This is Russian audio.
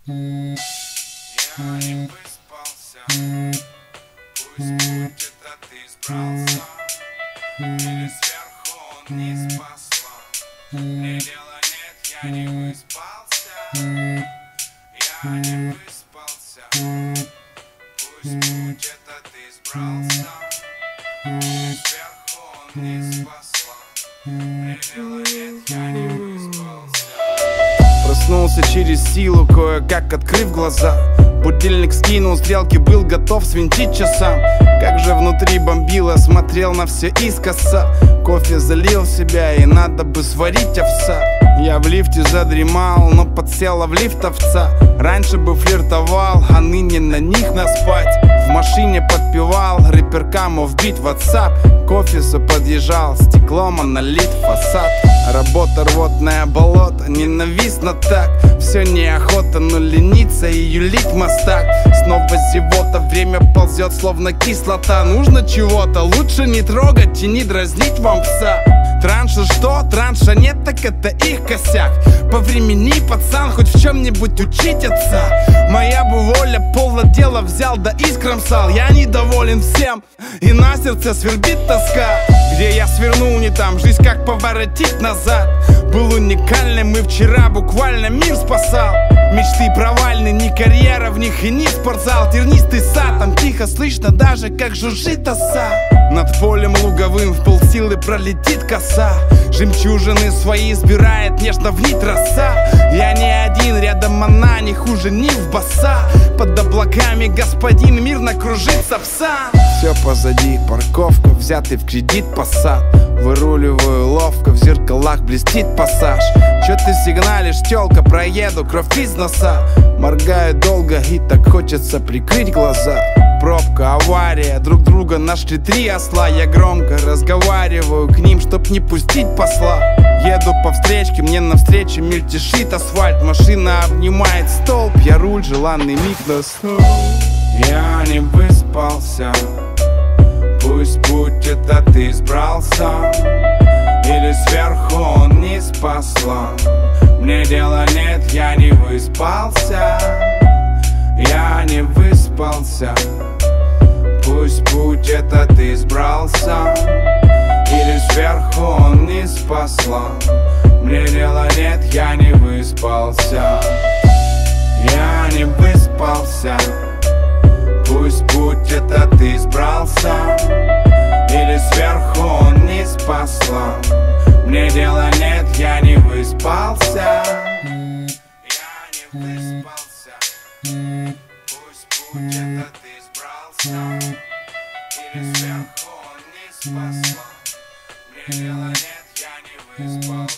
Я не выспался, пусть будет, а ты избрался, или сверху он не спасла. Мне дела нет, я не выспался. Я не выспался, пусть будет, а ты избрался, или сверху он не спасла. Мне дела нет, я не выспался. Проснулся через силу, кое-как открыв глаза. Будильник скинул стрелки, был готов свинтить часам. Как же внутри бомбило, смотрел на все искоса. Кофе залил в себя и надо бы сварить овса. Я в лифте задремал, но подсела в лифт овца. Раньше бы флиртовал, а ныне на них наспать. В машине подпевал, рэперкам вбить в WhatsApp. К офису подъезжал, стеклом налит фасад. Работа рвотное болото, ненавистно так. Все неохота, но лениться и юлить мастак. Снова зевота, время ползет словно кислота. Нужно чего-то, лучше не трогать и не дразнить вам пса. Транша что? Транша нет, так это их косяк. По времени, пацан, хоть в чем-нибудь учить отца. Моя бы воля полно дела взял да искромсал. Я недоволен всем, и на сердце свербит тоска. Где я свернул не там, жизнь как поворотить назад. Был уникальным и вчера буквально мир спасал. Мечты провальны, ни карьера в них и ни спортзал. Тернистый сад, там тихо слышно даже как жужжит оса. Над полем луговым в полсилы пролетит коса. Жемчужины свои избирает нежно в нить роса. Я не один, рядом она не хуже нив баса. Под облаками господин мирно кружится пса. Все позади, парковка, взятый в кредит посад. Выруливаю ловко, в зеркалах блестит пассаж. Чё ты сигналишь, тёлка, проеду, кровь из носа. Моргаю долго и так хочется прикрыть глаза. Пробка, авария, друг друга нашли три осла. Я громко разговариваю к ним, чтоб не пустить посла. Еду по встречке, мне навстречу мельтешит асфальт. Машина обнимает столб, я руль, желанный миг настал. Я не выспался, пусть будет, а ты избрался, или сверху он не спасла. Мне дела нет, я не выспался. Я не выспался, пусть будет, а ты избрался, или сверху он не спасла. Мне дела нет, я не выспался. Я не выспался, пусть будет, а ты избрался, или сверху он не спасла. Мне дела нет, я не выспался. Я не выспался, пусть будет, а ты избрался, или сверху он не спасла. Мне дела нет, я не выспался.